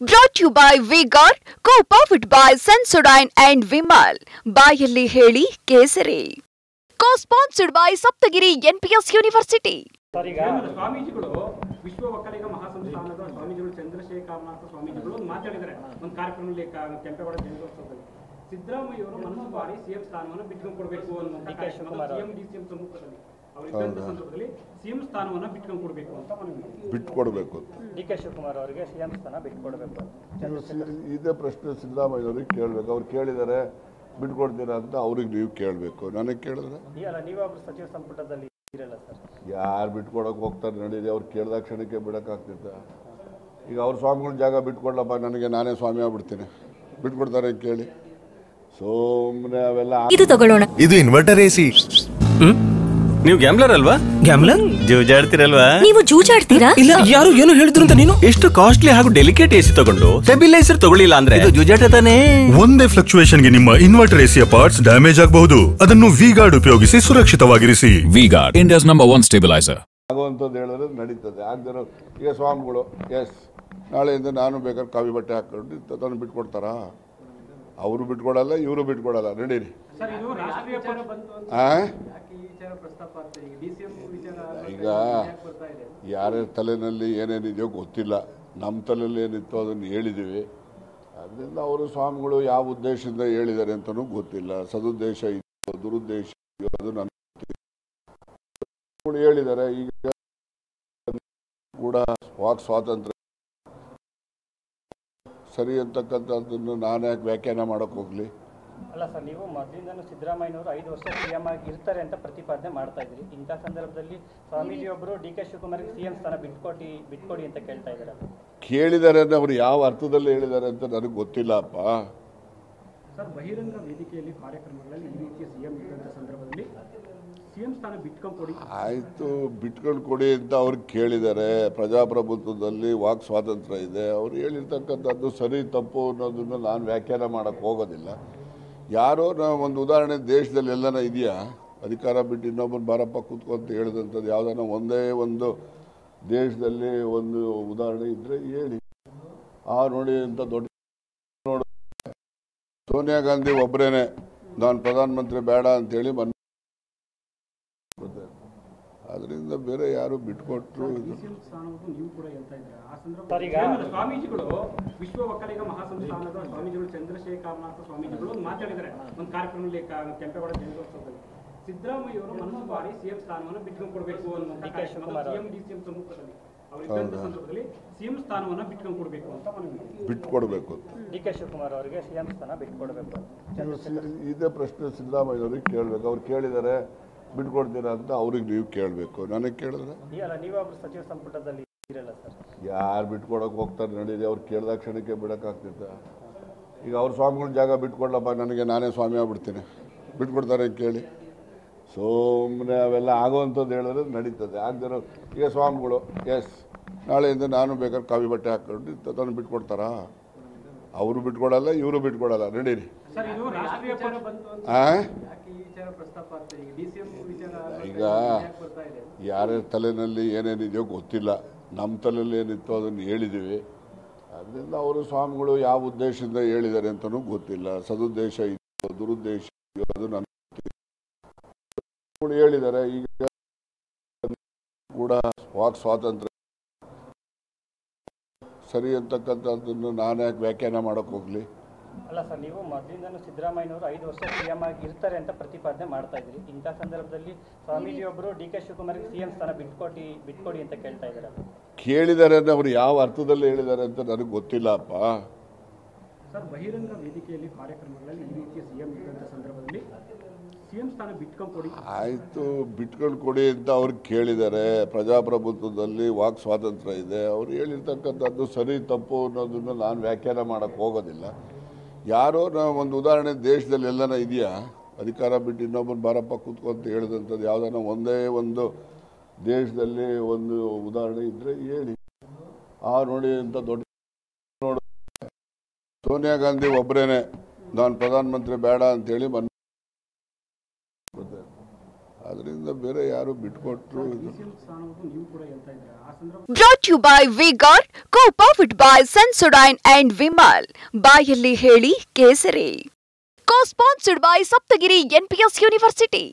Brought to you by V-Guard, co-powered by Sensodyne and Vimal. ಬಾಯಲ್ಲಿ ಹೇಳಿ ಕೇಸರಿ. Co-sponsored by Saptagiri NPS University. ಸ್ವಾಮೀಜಿಗಳು ವಿಶ್ವ ಒಕ್ಕಲಿಗ ಮಹಾಸಂಸ್ಥಾನದ ಸ್ವಾಮೀಜಿಗಳು ಚಂದ್ರಶೇಖರನಾಥ ಸ್ವಾಮೀಜಿಗಳು ಮಾತಾಡಿದ್ದಾರೆ ಒಂದು ಕಾರ್ಯಕ್ರಮದಲ್ಲಿ ಕೆಂಪೇಗೌಡ ಜಯಂತ್ಯೋತ್ಸವದಲ್ಲಿ ಸಿದ್ದರಾಮಯ್ಯ ಅವರು ಮನಸ್ಸು ಮಾಡಿ ಸಿಎಂ ಸ್ಥಾನವನ್ನು ಬಿಟ್ಕೊಂಡು ಕೊಡಬೇಕು ಅನ್ನೋ ಸಿಎಂ ಡಿಸಿಎಂ ಸಮ್ಮುಖದಲ್ಲಿ ಅವರಿದ್ದಂತ ಸಂದರ್ಭದಲ್ಲಿ ಸಿಎಂ ಸ್ಥಾನವನ್ನು ಬಿಟ್ಕೊಂಡು ಕೊಡಬೇಕು ಅಂತ ಬಿಟ್ಕೊಡ್ಬೇಕು. ಡಿಕೆ ಶಿವಕುಮಾರ್ ಅವರಿಗೆ ಸಿಎಂ ಸ್ಥಾನ ಬಿಟ್ಕೊಡ್ಬೇಕು ಇದೇ ಪ್ರಶ್ನೆ ಸಿದ್ದರಾಮಯ್ಯ ಅವರಿಗೆ ಕೇಳಬೇಕು. ಅವ್ರು ಕೇಳಿದ್ದಾರೆ ಬಿಟ್ಕೊಡ್ತೀರಾ ಅಂತ ಅವ್ರಿಗೆ ನೀವು ಕೇಳಬೇಕು. ನನಗೆ ಕೇಳಿದ್ರೆ ನೀವೊಬ್ರು ಸಚಿವ ಸಂಪುಟದಲ್ಲಿ ಇರಲ್ಲ ಸರ್. ಯಾರು ಬಿಟ್ಕೊಡಕ್ಕೆ ಹೋಗ್ತಾರೆ ನಡೀರಿ. ಅವ್ರು ಕೇಳಿದ ಕ್ಷಣಕ್ಕೆ ಬಿಡೋಕ್ಕಾಗ್ತಿತ್ತ? ಈಗ ಅವ್ರ ಸ್ವಾಮಿಗಳ ಜಾಗ ಬಿಟ್ಕೊಡ್ಲಪ್ಪ, ನನಗೆ ನಾನೇ ಸ್ವಾಮಿ ಆಗ್ಬಿಡ್ತೀನಿ, ಬಿಟ್ಕೊಡ್ತಾರೆ ಕೇಳಿ. ಸುಮ್ಮನೆ ಅವೆಲ್ಲ ಇದು ತಗೊಳ್ಳೋಣ. ಇದು ಇನ್ವರ್ಟರ್ ಎಸಿ. ನೀವು ಗ್ಯಾಮ್ಲರ್ ಅಲ್ವಾ? ಗ್ಯಾಮ್ಲರ್ ಜೂಜಾಡ್ತಿರಲ್ವಾ? ನೀವು ಜೂಜಾಡ್ತೀರಾ? ಇಲ್ಲ, ಯಾರು ಏನು ಹೇಳಿದ್ರು ಅಂತ ನೀನು ಎಷ್ಟು ಕಾಸ್ಟ್ಲಿ ಹಾಗೂ ಡೆಲಿಕೇಟ್ ಎಸಿ ತಗೊಂಡು ಸ್ಟೆಬಿಲೈಸರ್ ತಗೊಳ್ಳಿಲ್ಲ ಅಂದ್ರೆ ಇದು ಜೂಜಾಟ ತಾನೇ. ಒಂದೇ ಫ್ಲಕ್ಚುಯೇಷನ್ ಗೆ ನಿಮ್ಮ ಇನ್ವರ್ಟರ್ ಎಸಿಯ ಪಾರ್ಟ್ಸ್ ಡ್ಯಾಮೇಜ್ ಆಗಬಹುದು. ಅದನ್ನು V-Guard ಉಪಯೋಗಿಸಿ ಸುರಕ್ಷಿತವಾಗಿರಿಸಿ. V-Guard, India's #1 stabilizer. ಆಗುವಂಥದ್ದು ಹೇಳಿದ್ರೆ ನಡೀತದೆ. ಆಗದಿರೋ ಈಗ ಸ್ವಾಮಿಗಳು ನಾಳೆಯಿಂದ ನಾನು ಬೇಕಾದ್ರೆ ಕಾವಿ ಬಟ್ಟೆ ಹಾಕೊಂಡು ತಂದು ಬಿಟ್ಕೊಡ್ತಾರಾ? ಅವರು ಬಿಟ್ಕೊಡಲ್ಲ, ಇವರು ಬಿಟ್ಕೊಡಲ್ಲ. ನಡೀರಿ. ಈಗ ಯಾರ್ಯಾರ ತಲೆನಲ್ಲಿ ಏನೇನಿದೆಯೋ ಗೊತ್ತಿಲ್ಲ. ನಮ್ಮ ತಲೆಯಲ್ಲಿ ಏನಿತ್ತು ಅದನ್ನು ಹೇಳಿದ್ದೀವಿ. ಅದರಿಂದ ಅವರು ಸ್ವಾಮಿಗಳು ಯಾವ ಉದ್ದೇಶದಿಂದ ಹೇಳಿದ್ದಾರೆ ಅಂತಲೂ ಗೊತ್ತಿಲ್ಲ. ಸದುದ್ದೇಶ ಇದೆಯೋ ದುರುದ್ದೇಶ ಇದೆಯೋ ಅದು ನನಗೆ ಹೇಳಿದ್ದಾರೆ. ಈಗ ಕೂಡ ವಾಕ್ ಸ್ವಾತಂತ್ರ್ಯ ಸರಿ ಅಂತಕ್ಕಂಥದ್ದನ್ನು ನಾನು ಯಾಕೆ ವ್ಯಾಖ್ಯಾನ ಮಾಡೋಕ್ಕೆ ಹೋಗಲಿ? ಅಲ್ಲ ಸರ್, ನೀವು ಮೊದಲಿಂದನೂ ಸಿದ್ದರಾಮಯ್ಯನವರು 5 ವರ್ಷ ಸಿಎಂ ಆಗಿ ಇರ್ತಾರೆ ಅಂತ ಪ್ರತಿಪಾದನೆ ಮಾಡ್ತಾ ಇದ್ರಿ. ಇಂಥ ಸಂದರ್ಭದಲ್ಲಿ ಸ್ವಾಮೀಜಿ ಒಬ್ಬರು ಡಿಕೆ ಶಿವಕುಮಾರ್ಗೆ ಸಿಎಂ ಸ್ಥಾನ ಬಿಟ್ಕೊಡಿ ಅಂತ ಕೇಳ್ತಾ ಇದ್ದಾರೆ. ಕೇಳಿದ್ದಾರೆ ಅಂದ್ರೆ ಅವರು ಯಾವ ಅರ್ಥದಲ್ಲಿ ಹೇಳಿದ್ದಾರೆ ಅಂತ ನನಗೆ ಗೊತ್ತಿಲ್ಲಪ್ಪ. ಸರ್, ಬಹಿರಂಗ ವೇದಿಕೆಯಲ್ಲಿ ಕಾರ್ಯಕ್ರಮಗಳಲ್ಲಿ ಈ ರೀತಿಯ ಸಿಎಂ ಇದ್ದಂಥ ಸಂದರ್ಭದಲ್ಲಿ ಸಿಎಂ ಸ್ಥಾನ ಬಿಟ್ಕೊಂಡು ಕೊಡಿ. ಆಯಿತು, ಬಿಟ್ಕೊಂಡು ಕೊಡಿ ಅಂತ ಅವ್ರು ಕೇಳಿದ್ದಾರೆ. ಪ್ರಜಾಪ್ರಭುತ್ವದಲ್ಲಿ ವಾಕ್ ಸ್ವಾತಂತ್ರ್ಯ ಇದೆ. ಅವ್ರು ಹೇಳಿರ್ತಕ್ಕಂಥದ್ದು ಸರಿ ತಪ್ಪು ಅನ್ನೋದನ್ನು ನಾನು ವ್ಯಾಖ್ಯಾನ ಮಾಡೋಕ್ಕೆ ಹೋಗೋದಿಲ್ಲ. ಯಾರೋ ಒಂದು ಉದಾಹರಣೆ ದೇಶದಲ್ಲಿ ಎಲ್ಲನ ಇದೆಯಾ? ಅಧಿಕಾರ ಬಿಟ್ಟು ಇನ್ನೊಬ್ಬರು ಬಾರಪ್ಪ ಕೂತ್ಕೊಂತ ಹೇಳಿದಂಥದ್ದು ಯಾವುದನ್ನ ಒಂದೇ ಒಂದು ದೇಶದಲ್ಲಿ ಒಂದು ಉದಾಹರಣೆ ಇದ್ದರೆ ಹೇಳಿ. ನೋಡಿ ಅಂತ ದೊಡ್ಡ ನೋಡು, ಸೋನಿಯಾ ಗಾಂಧಿ ಒಬ್ಬರೇನೆ ನಾನು ಪ್ರಧಾನಮಂತ್ರಿ ಬೇಡ ಅಂತೇಳಿ ಅದರಿಂದ ಬೇರೆ ಯಾರು ಬಿಟ್ಕೊಟ್ರು. ಸ್ವಾಮೀಜಿಗಳು ವಿಶ್ವ ಒಕ್ಕಲಿಗ ಮಹಾಸಂಸ್ಥಾನದ ಸ್ವಾಮೀಜಿಗಳು ಚಂದ್ರಶೇಖರನಾಥ ಸ್ವಾಮೀಜಿಗಳು ಮಾತಾಡಿದ್ದಾರೆ ಒಂದು ಕಾರ್ಯಕ್ರಮದಲ್ಲಿ ಕೆಂಪೇಗೌಡ ಜಯಂತ್ಯೋತ್ಸವದಲ್ಲಿ ಸಿದ್ದರಾಮಯ್ಯ ಅವರು ಮನಸ್ಸು ಮಾಡಿ ಸಿಎಂ ಸ್ಥಾನವನ್ನು ಬಿಟ್ಕೊಂಡು ಕೊಡಬೇಕು ಅನ್ನೋ ಸಿಎಂ ಡಿಸಿಎಂ ಸಮ್ಮುಖದಲ್ಲಿ ಅವರಿದ್ದಂತ ಸಂದರ್ಭದಲ್ಲಿ ಸಿಎಂ ಸ್ಥಾನವನ್ನು ಬಿಟ್ಕೊಂಡು ಕೊಡಬೇಕು ಅಂತ ಬಿಟ್ಕೊಡ್ಬೇಕು. ಡಿಕೆ ಶಿವಕುಮಾರ್ ಅವರಿಗೆ ಸಿಎಂ ಸ್ಥಾನ ಬಿಟ್ಕೊಡ್ಬೇಕು. ಇದೇ ಪ್ರಶ್ನೆ ಸಿದ್ದರಾಮಯ್ಯ ಅವರಿಗೆ ಕೇಳಬೇಕು. ಅವ್ರು ಕೇಳಿದ್ದಾರೆ ಬಿಟ್ಕೊಡ್ತೀರಾ ಅಂತ ಅವ್ರಿಗೆ ನೀವು ಕೇಳಬೇಕು. ನನಗೆ ಕೇಳಿದ್ರೆ ನೀವೊಬ್ರು ಸಚಿವ ಸಂಪುಟದಲ್ಲಿ ಇರಲ್ಲ ಸರ್. ಯಾರು ಬಿಟ್ಕೊಡಕ್ಕೆ ಹೋಗ್ತಾರೆ ನಡೀರಿ. ಅವ್ರು ಕೇಳಿದ ಕ್ಷಣಕ್ಕೆ ಬಿಡೋಕ್ಕಾಗ್ತಿತ್ತ? ಈಗ ಅವ್ರ ಸ್ವಾಮಿಗಳ ಜಾಗ ಬಿಟ್ಕೊಡ್ಲಪ್ಪ, ನನಗೆ ನಾನೇ ಸ್ವಾಮಿ ಆಗ್ಬಿಡ್ತೀನಿ, ಬಿಟ್ಕೊಡ್ತಾರೆ ಕೇಳಿ. ಸುಮ್ಮನೆ ಅವೆಲ್ಲ ಆಗುವಂಥದ್ದು ಹೇಳಿದ್ರೆ ನಡೀತದೆ. ಆಗದಿರೋ ಈಗ ಸ್ವಾಮಿಗಳು ನಾಳೆಯಿಂದ ನಾನು ಬೇಕಾದ್ರೆ ಕಾವಿ ಬಟ್ಟೆ ಹಾಕೊಂಡು ತಂದು ಬಿಟ್ಕೊಡ್ತಾರಾ? ಅವರು ಬಿಟ್ಕೊಡಲ್ಲ, ಇವರು ಬಿಟ್ಕೊಡಲ್ಲ. ನಡೀರಿ. ಈಗ ಯಾರ್ಯಾರ ತಲೆನಲ್ಲಿ ಏನೇನಿದೆಯೋ ಗೊತ್ತಿಲ್ಲ. ನಮ್ಮ ತಲೆಯಲ್ಲಿ ಏನಿತ್ತು ಅದನ್ನು ಹೇಳಿದ್ದೀವಿ. ಅದರಿಂದ ಅವರು ಸ್ವಾಮಿಗಳು ಯಾವ ಉದ್ದೇಶದಿಂದ ಹೇಳಿದ್ದಾರೆ ಅಂತಲೂ ಗೊತ್ತಿಲ್ಲ. ಸದುದ್ದೇಶ ಇದೆಯೋ ದುರುದ್ದೇಶ ಇದೆಯೋ ಅದು ನನಗೆ ಹೇಳಿದ್ದಾರೆ. ಈಗ ಕೂಡ ವಾಕ್ ಸ್ವಾತಂತ್ರ್ಯ ಸರಿ ಅಂತಕ್ಕಂಥದ್ದನ್ನು ನಾನು ಯಾಕೆ ವ್ಯಾಖ್ಯಾನ ಮಾಡೋಕ್ಕೆ ಹೋಗಲಿ? ಅಲ್ಲ ಸರ್, ನೀವು ಮೊದಲಿಂದನೂ ಸಿದ್ದರಾಮಯ್ಯನವರು 5 ವರ್ಷ ಸಿಎಂ ಆಗಿ ಇರ್ತಾರೆ ಅಂತ ಪ್ರತಿಪಾದನೆ ಮಾಡ್ತಾ ಇದ್ರಿ. ಇಂಥ ಸಂದರ್ಭದಲ್ಲಿ ಸ್ವಾಮೀಜಿ ಒಬ್ಬರು ಡಿಕೆ ಶಿವಕುಮಾರ್ಗೆ ಸಿಎಂ ಸ್ಥಾನ ಬಿಟ್ಕೊಡಿ ಅಂತ ಕೇಳ್ತಾ ಇದ್ದಾರೆ. ಕೇಳಿದ್ದಾರೆ ಅಂದ್ರೆ ಅವರು ಯಾವ ಅರ್ಥದಲ್ಲಿ ಹೇಳಿದ್ದಾರೆ ಅಂತ ನನಗೆ ಗೊತ್ತಿಲ್ಲಪ್ಪ. ಸರ್, ಬಹಿರಂಗ ವೇದಿಕೆಯಲ್ಲಿ ಕಾರ್ಯಕ್ರಮಗಳಲ್ಲಿ ಈ ರೀತಿಯ ಸಿಎಂ ಇದ್ದಂಥ ಸಂದರ್ಭದಲ್ಲಿ ಸಿಎಂ ಸ್ಥಾನ ಬಿಟ್ಕೊಂಡು ಕೊಡಿ. ಆಯಿತು, ಬಿಟ್ಕೊಂಡು ಕೊಡಿ ಅಂತ ಅವ್ರು ಕೇಳಿದ್ದಾರೆ. ಪ್ರಜಾಪ್ರಭುತ್ವದಲ್ಲಿ ವಾಕ್ ಸ್ವಾತಂತ್ರ್ಯ ಇದೆ. ಅವ್ರು ಹೇಳಿರ್ತಕ್ಕಂಥದ್ದು ಸರಿ ತಪ್ಪು ಅನ್ನೋದನ್ನು ನಾನು ವ್ಯಾಖ್ಯಾನ ಮಾಡೋಕ್ಕೆ ಹೋಗೋದಿಲ್ಲ. ಯಾರೋ ಒಂದು ಉದಾಹರಣೆ ದೇಶದಲ್ಲಿ ಎಲ್ಲನ ಇದೆಯಾ? ಅಧಿಕಾರ ಬಿಟ್ಟು ಇನ್ನೊಬ್ಬರು ಬಾರಪ್ಪ ಕೂತ್ಕೊಂತ ಹೇಳಿದಂಥದ್ದು ಯಾವುದನ್ನ ಒಂದೇ ಒಂದು ದೇಶದಲ್ಲಿ ಒಂದು ಉದಾಹರಣೆ ಇದ್ದರೆ ಹೇಳಿ. ನೋಡಿ ಅಂತ ದೊಡ್ಡ ನೋಡು, ಸೋನಿಯಾ ಗಾಂಧಿ ಒಬ್ಬರೇನೆ ನಾನು ಪ್ರಧಾನಮಂತ್ರಿ ಬೇಡ ಅಂತೇಳಿ ಅದರಿಂದ ಬೇರೆ ಯಾರು ಬಿಟ್ಕೊಟ್ರು ನೀವು ಕೂಡ ಹೇಳ್ತಾ ಇದ್ದೀರಾ ಆ ಸಂದರ್ಭ Brought you by V-Guard, co-powered by Sensodyne and Vimal. ಬಾಯಲ್ಲಿ ಹೇಳಿ ಕೇಸರಿ. Co-sponsored by Saptagiri NPS University.